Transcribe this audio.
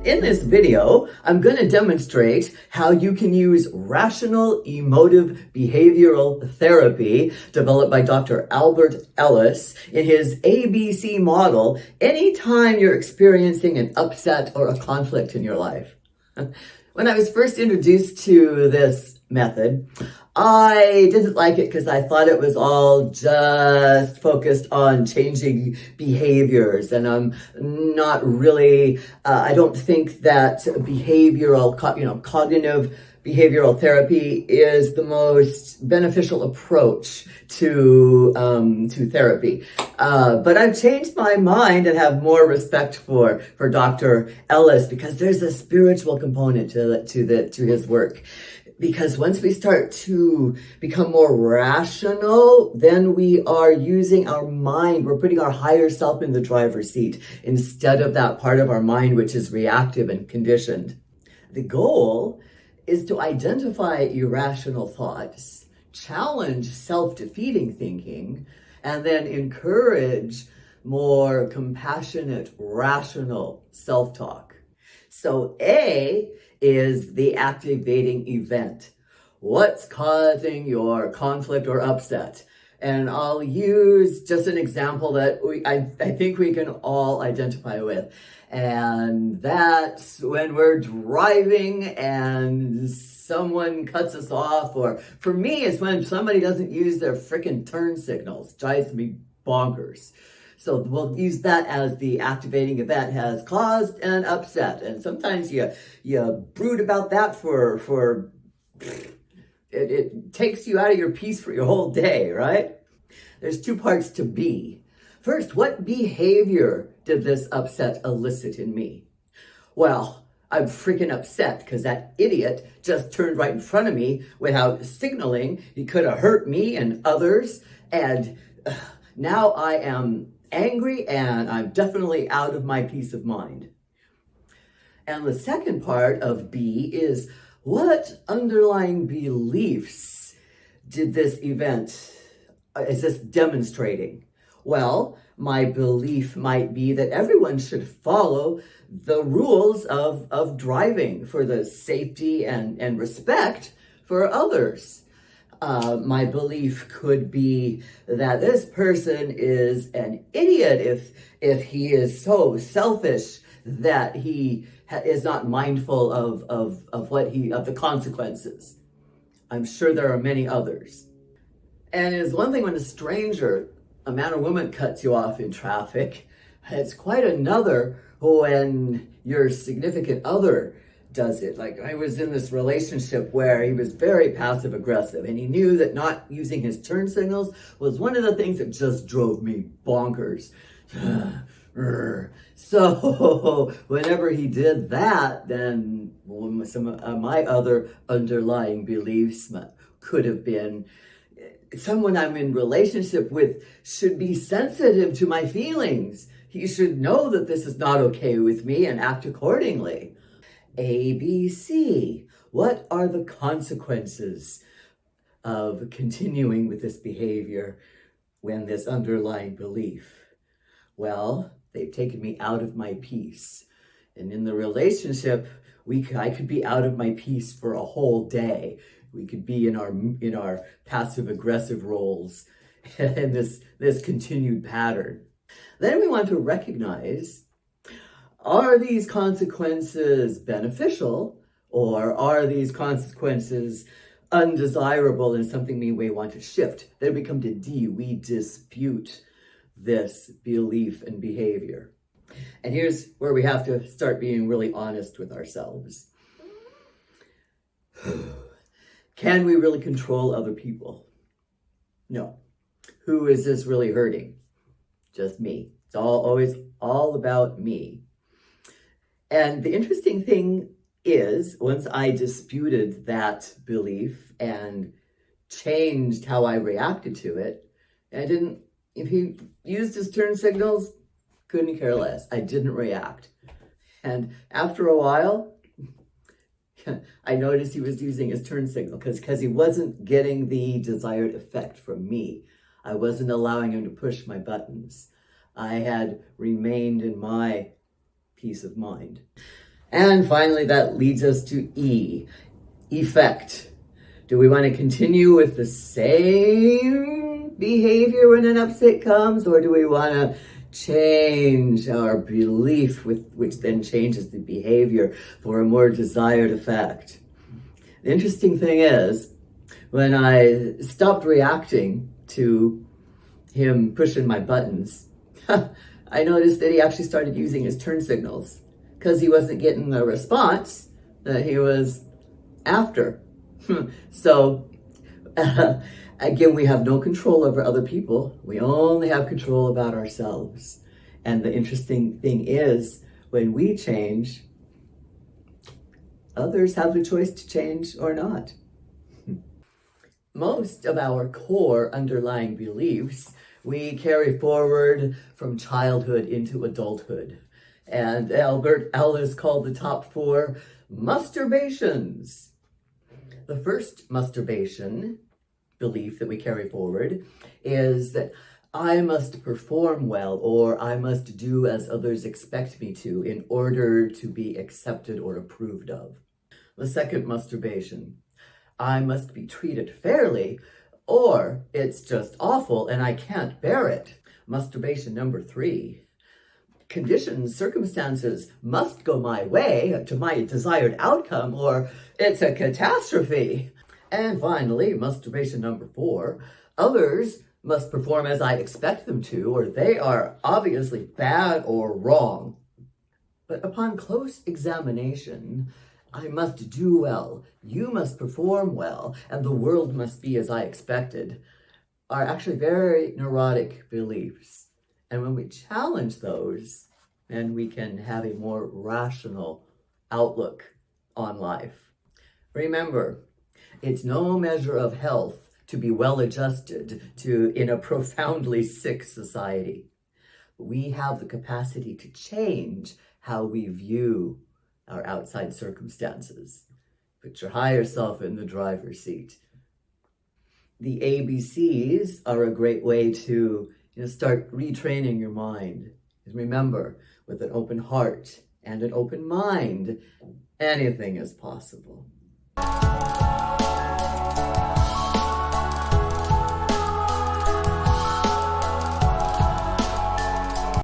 In this video, I'm going to demonstrate how you can use Rational Emotive Behavioral Therapy developed by Dr. Ellis in his ABC model anytime you're experiencing an upset or a conflict in your life. When I was first introduced to this method, I didn't like it because I thought it was all just focused on changing behaviors, and I'm not really, I don't think that cognitive behavioral therapy is the most beneficial approach to therapy. But I've changed my mind and have more respect for Dr. Ellis because there's a spiritual component to his work. Because once we start to become more rational, then we are using our mind. We're putting our higher self in the driver's seat instead of that part of our mind which is reactive and conditioned. The goal is to identify irrational thoughts, challenge self-defeating thinking, and then encourage more compassionate, rational self-talk. So A is the activating event. What's causing your conflict or upset? And I'll use just an example that I think we can all identify with. And that's when we're driving and someone cuts us off, or for me, it's when somebody doesn't use their freaking turn signals. Drives me bonkers. So we'll use that as the activating event has caused an upset. And sometimes you brood about that for it takes you out of your peace for your whole day, right? There's two parts to B. First, what behavior did this upset elicit in me? Well, I'm freaking upset because that idiot just turned right in front of me without signaling. He could have hurt me and others. And now I am angry and I'm definitely out of my peace of mind. And the second part of B is, what underlying beliefs did this event, is this demonstrating? Well, my belief might be that everyone should follow the rules of driving for the safety and respect for others. My belief could be that this person is an idiot if he is so selfish that he is not mindful of the consequences. I'm sure there are many others. And it's one thing when a stranger, a man or woman, cuts you off in traffic. It's quite another when your significant other does it. Like, I was in this relationship where he was very passive aggressive, and he knew that not using his turn signals was one of the things that just drove me bonkers. So whenever he did that, then some of my other underlying beliefs could have been, someone I'm in relationship with should be sensitive to my feelings. He should know that this is not okay with me and act accordingly. ABC. What are the consequences of continuing with this behavior when this underlying belief? Well, they've taken me out of my peace. And in the relationship, I could be out of my peace for a whole day. We could be in our passive aggressive roles in this continued pattern. Then we want to recognize, are these consequences beneficial, or are these consequences undesirable and something we may want to shift? Then we come to D, we dispute this belief and behavior. And here's where we have to start being really honest with ourselves. Can we really control other people? No. Who is this really hurting? Just me. It's always all about me. And the interesting thing is, once I disputed that belief and changed how I reacted to it, if he used his turn signals, couldn't care less. I didn't react. And after a while, I noticed he was using his turn signal because he wasn't getting the desired effect from me. I wasn't allowing him to push my buttons. I had remained in my peace of mind. And finally, that leads us to E, effect. Do we want to continue with the same behavior when an upset comes, or do we want to change our belief, which then changes the behavior for a more desired effect? The interesting thing is, when I stopped reacting to him pushing my buttons, I noticed that he actually started using his turn signals because he wasn't getting the response that he was after. So, again, we have no control over other people. We only have control about ourselves. And the interesting thing is, when we change, others have the choice to change or not. Most of our core underlying beliefs we carry forward from childhood into adulthood. And Albert Ellis called the top 4 masturbations. The first masturbation belief that we carry forward is that I must perform well, or I must do as others expect me to in order to be accepted or approved of. The second masturbation, I must be treated fairly, or it's just awful and I can't bear it. Masturbation number 3, conditions, circumstances must go my way to my desired outcome, or it's a catastrophe. And finally, masturbation number 4, others must perform as I expect them to, or they are obviously bad or wrong. But upon close examination, I must do well, you must perform well, and the world must be as I expected, are actually very neurotic beliefs. And when we challenge those, then we can have a more rational outlook on life. Remember, it's no measure of health to be well adjusted in a profoundly sick society. We have the capacity to change how we view our outside circumstances. Put your higher self in the driver's seat. The ABCs are a great way to start retraining your mind. Remember, with an open heart and an open mind, anything is possible.